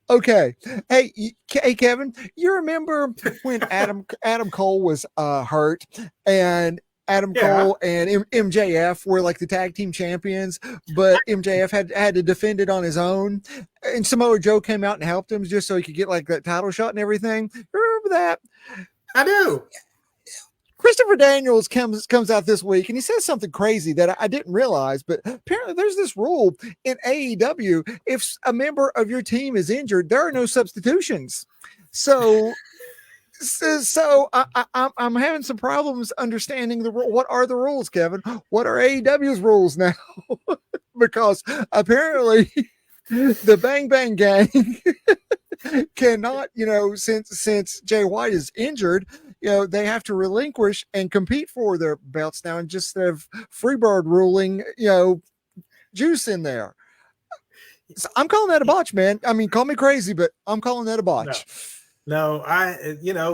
Okay. Hey, Kevin, you remember when Adam Cole was hurt, and Adam Cole and MJF were like the tag team champions, but MJF had to defend it on his own, and Samoa Joe came out and helped him just so he could get like that title shot and everything. Remember that? I do. Christopher Daniels comes out this week and he says something crazy that I didn't realize, but apparently there's this rule in AEW. If a member of your team is injured, there are no substitutions. So I'm having some problems understanding the rule. What are the rules, Kevin? What are AEW's rules now? Because apparently the Bang Bang Gang cannot, since Jay White is injured, they have to relinquish and compete for their belts now, and just have Freebird ruling, juice in there. So I'm calling that a botch, man. I mean, call me crazy, but I'm calling that a botch. No,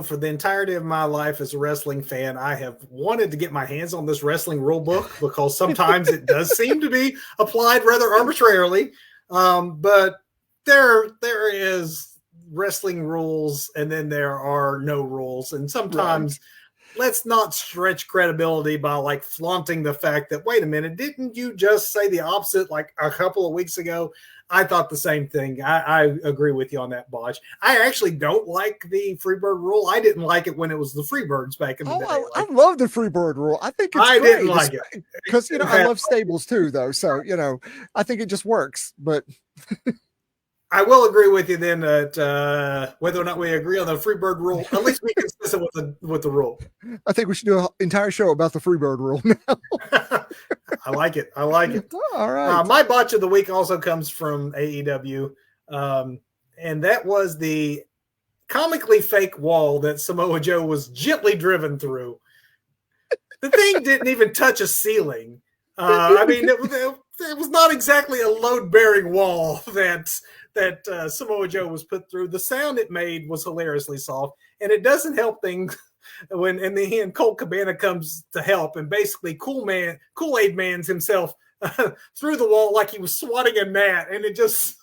for the entirety of my life as a wrestling fan, I have wanted to get my hands on this wrestling rule book because sometimes it does seem to be applied rather arbitrarily. But there is wrestling rules, and then there are no rules. And sometimes let's not stretch credibility by like flaunting the fact that, wait a minute, didn't you just say the opposite like a couple of weeks ago? I thought the same thing. I agree with you on that, Botch. I actually don't like the Freebird rule. I didn't like it when it was the Freebirds back in the day. I love the Freebird rule. I think it's great. Didn't like it. Because, I love stables too, though. So, I think it just works. But I will agree with you then that whether or not we agree on the Freebird rule, at least be consistent with the rule. I think we should do an entire show about the Freebird rule now. I like it. All right. My botch of the week also comes from AEW, and that was the comically fake wall that Samoa Joe was gently driven through. The thing didn't even touch a ceiling. It was not exactly a load-bearing wall that Samoa Joe was put through. The sound it made was hilariously soft, and it doesn't help things when in the end Colt Cabana comes to help, and basically Kool-Aid Man's himself through the wall like he was swatting a gnat, and it just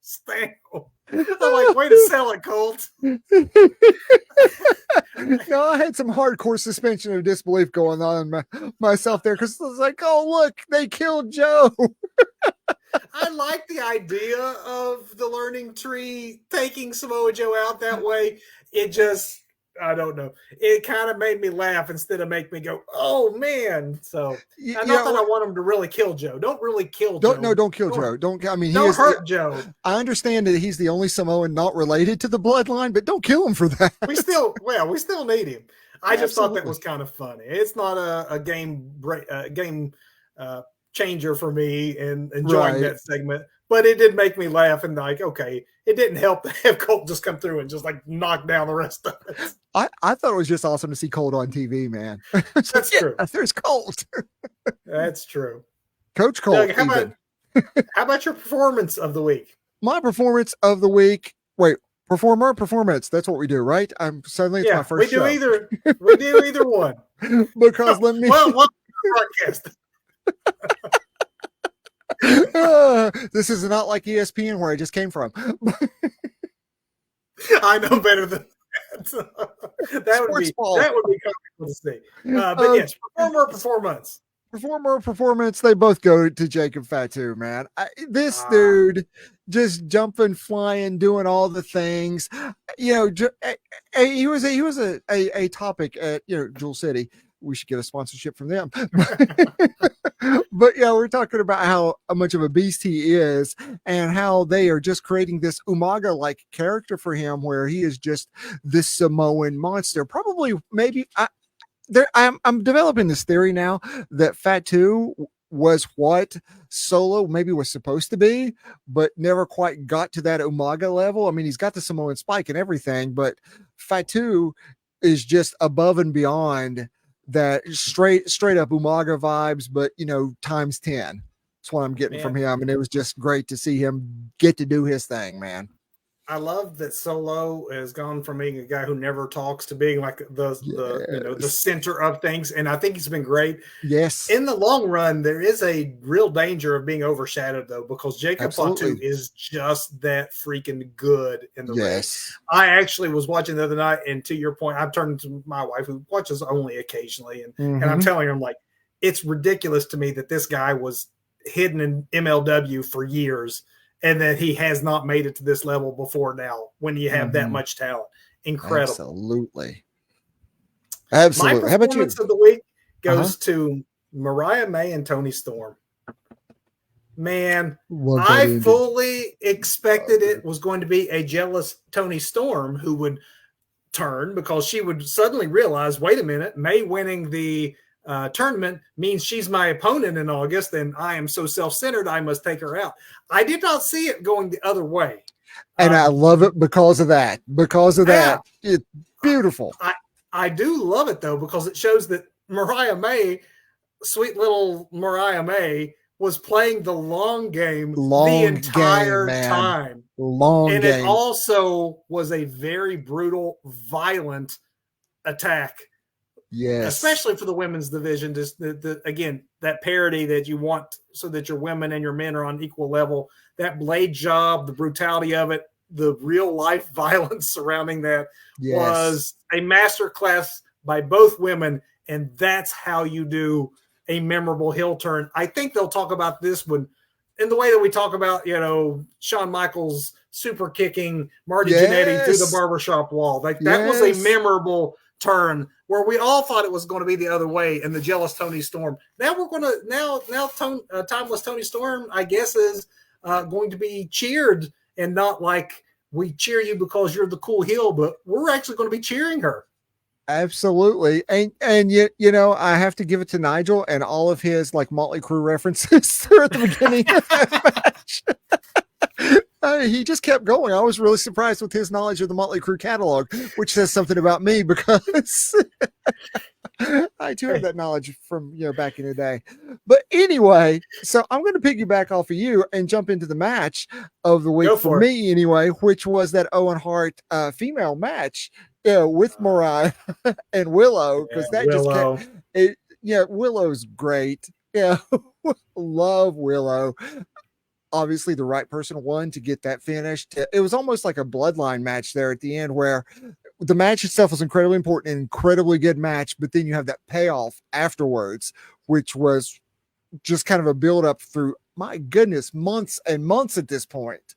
stank. I'm like, way to sell it, Colt. I had some hardcore suspension of disbelief going on myself there, because I was like, oh, look, they killed Joe. I like the idea of the learning tree taking Samoa Joe out that way. It just, I don't know. It kind of made me laugh instead of make me go, oh, man. So, not that I want him to really kill Joe. Don't really kill Joe. Don't kill Joe. Don't hurt Joe. I understand that he's the only Samoan not related to the bloodline, but don't kill him for that. we still need him. I just thought that was kind of funny. It's not a game changer for me and enjoying that segment, but it did make me laugh, and like, okay, it didn't help to have Colt just come through and just like knock down the rest of it. I thought it was just awesome to see Colt on TV, man. That's true. There's Colt. That's true. Coach Colt. Doug, how about your performance of the week? My performance of the week. Wait, performance. That's what we do, right? I'm suddenly it's my first show. We do either one. Because let me broadcast. This is not like ESPN where I just came from. I know better than that. That would be comfortable to see. But yes, performance. They both go to Jacob Fatu, man. This dude just jumping, flying, doing all the things. He was a topic at Jewel City. We should get a sponsorship from them. But yeah, we're talking about how much of a beast he is, and how they are just creating this Umaga-like character for him, where he is just this Samoan monster. Probably, maybe I'm developing this theory now that Fatu was what Solo maybe was supposed to be, but never quite got to that Umaga level. I mean, he's got the Samoan spike and everything, but Fatu is just above and beyond that straight up Umaga vibes, but times 10. That's what I'm getting from him, and it was just great to see him get to do his thing, man. I love that Solo has gone from being a guy who never talks to being like the center of things, and I think he's been great. Yes. In the long run, there is a real danger of being overshadowed, though, because Jacob Fatu is just that freaking good in the ring. I actually was watching the other night, and to your point, I've turned to my wife, who watches only occasionally, and I'm telling her, I'm like, it's ridiculous to me that this guy was hidden in MLW for years, and that he has not made it to this level before now when you have that much talent. Incredible. Absolutely. My performance of the week goes to Mariah May and Toni Storm. Man, I fully expected it was going to be a jealous Toni Storm who would turn, because she would suddenly realize, wait a minute, May winning the tournament means she's my opponent in August, and I am so self-centered I must take her out. I did not see it going the other way, and I love it because of that. It's beautiful. I do love it though, because it shows that Mariah May, sweet little Mariah May, was playing the long game the Long game, entire man. time. Long And it game. also was a very brutal, violent attack, Yes. especially for the women's division. Just again, that parity that you want so that your women and your men are on equal level. That blade job, the brutality of it, the real life violence surrounding that was a masterclass by both women. And that's how you do a memorable heel turn. I think they'll talk about this one in the way that we talk about, Shawn Michaels super kicking Marty Jannetty through the barbershop wall. Like that was a memorable turn where we all thought it was going to be the other way, and the jealous Tony Storm. Now we're going to Timeless Tony Storm, I guess, is going to be cheered, and not like we cheer you because you're the cool heel, but we're actually going to be cheering her. Absolutely. And yet, I have to give it to Nigel and all of his like Motley Crue references there at the beginning of that match. He just kept going. I was really surprised with his knowledge of the Motley Crue catalog, which says something about me because I too have that knowledge from back in the day. But anyway, so I'm going to piggyback off of you and jump into the match of the week for me anyway, which was that Owen Hart female match with Mariah and Willow, because Willow. just kept Willow's great. Love Willow. Obviously the right person won to get that finished. It was almost like a bloodline match there at the end, where the match itself was incredibly important and incredibly good match, but then you have that payoff afterwards, which was just kind of a build up through, my goodness, months and months at this point.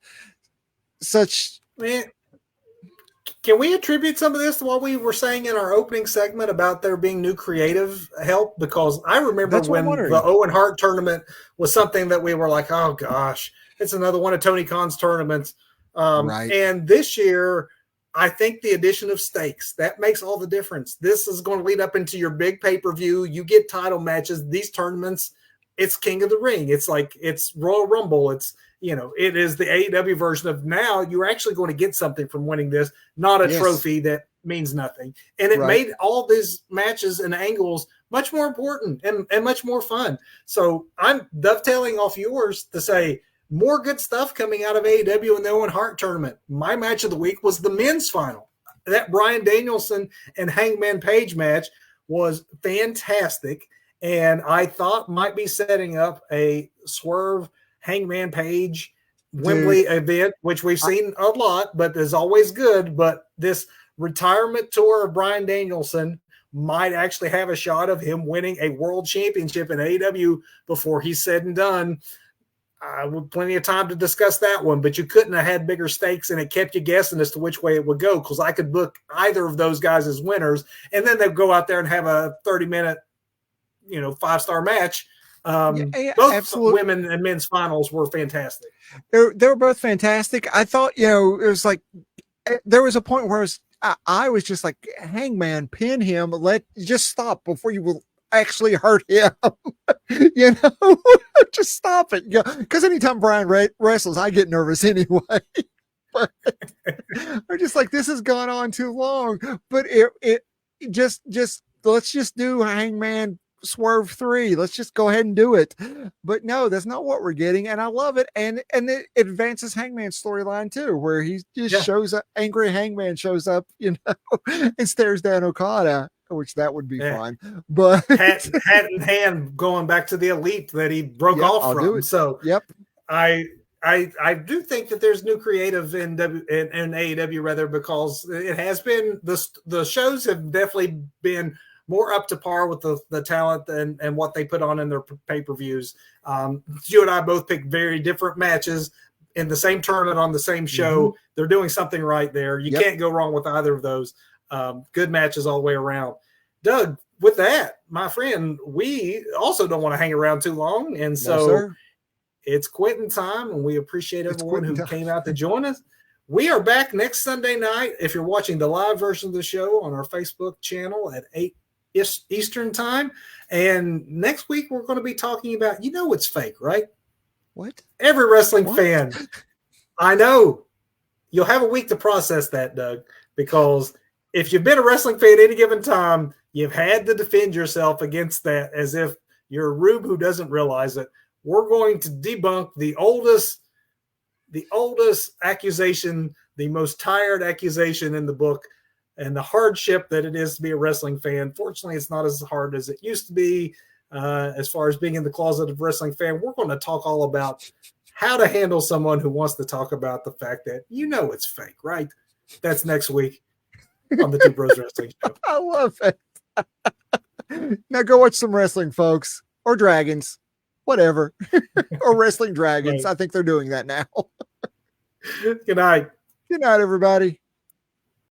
Can we attribute some of this to what we were saying in our opening segment about there being new creative help? Because I remember when the Owen Hart tournament was something that we were like, oh gosh, it's another one of Tony Khan's tournaments. Right. And this year, I think the addition of stakes, that makes all the difference. This is going to lead up into your big pay-per-view. You get title matches. These tournaments, it's King of the Ring. It's like, it's Royal Rumble. It's, it is the AEW version of now you're actually going to get something from winning this, not a trophy that means nothing. And it made all these matches and angles much more important and much more fun. So I'm dovetailing off yours to say more good stuff coming out of AEW in the Owen Hart tournament. My match of the week was the men's final. That Bryan Danielson and Hangman Page match was fantastic, and I thought might be setting up a Swerve Hangman Page Wembley event, which we've seen a lot, but is always good. But this retirement tour of Bryan Danielson might actually have a shot of him winning a world championship in AEW before he's said and done. With plenty of time to discuss that one, but you couldn't have had bigger stakes, and it kept you guessing as to which way it would go, because I could book either of those guys as winners, and then they'd go out there and have a 30-minute, 5-star match. Both absolutely. Women and men's finals were fantastic. They were both fantastic. I thought, it was like there was a point where I was just like, Hangman, pin him, just stop before you will actually hurt him. Just stop it. Because anytime Brian wrestles, I get nervous anyway. But I'm just like, this has gone on too long. But it just let's just do Hangman Swerve 3. Let's just go ahead and do it. But no, that's not what we're getting, and I love it. And it advances Hangman's storyline too, where he just shows up, angry Hangman shows up, and stares down Okada, which that would be fun. But hat in hand, going back to the Elite that he broke off from. So I do think that there's new creative in AEW, rather, because it has been the shows have definitely been more up to par with the talent and what they put on in their pay-per-views. You and I both picked very different matches in the same tournament on the same show. Mm-hmm. They're doing something right there. You can't go wrong with either of those. Good matches all the way around. Doug, with that, my friend, we also don't want to hang around too long. And so it's quitting time, and we appreciate everyone who came out to join us. We are back next Sunday night. If you're watching the live version of the show on our Facebook channel at 8 Eastern time. And next week, we're going to be talking about, it's fake, right? What? Every wrestling fan. I know. You'll have a week to process that, Doug, because if you've been a wrestling fan at any given time, you've had to defend yourself against that as if you're a rube who doesn't realize it. We're going to debunk the oldest accusation, the most tired accusation in the book, and the hardship that it is to be a wrestling fan. Fortunately, it's not as hard as it used to be. As far as being in the closet of wrestling fan, we're going to talk all about how to handle someone who wants to talk about the fact that it's fake, right? That's next week on the Two Bros Wrestling Show. I love it. Now go watch some wrestling, folks, or dragons, whatever, or wrestling dragons. Right. I think they're doing that now. Good night. Good night, everybody.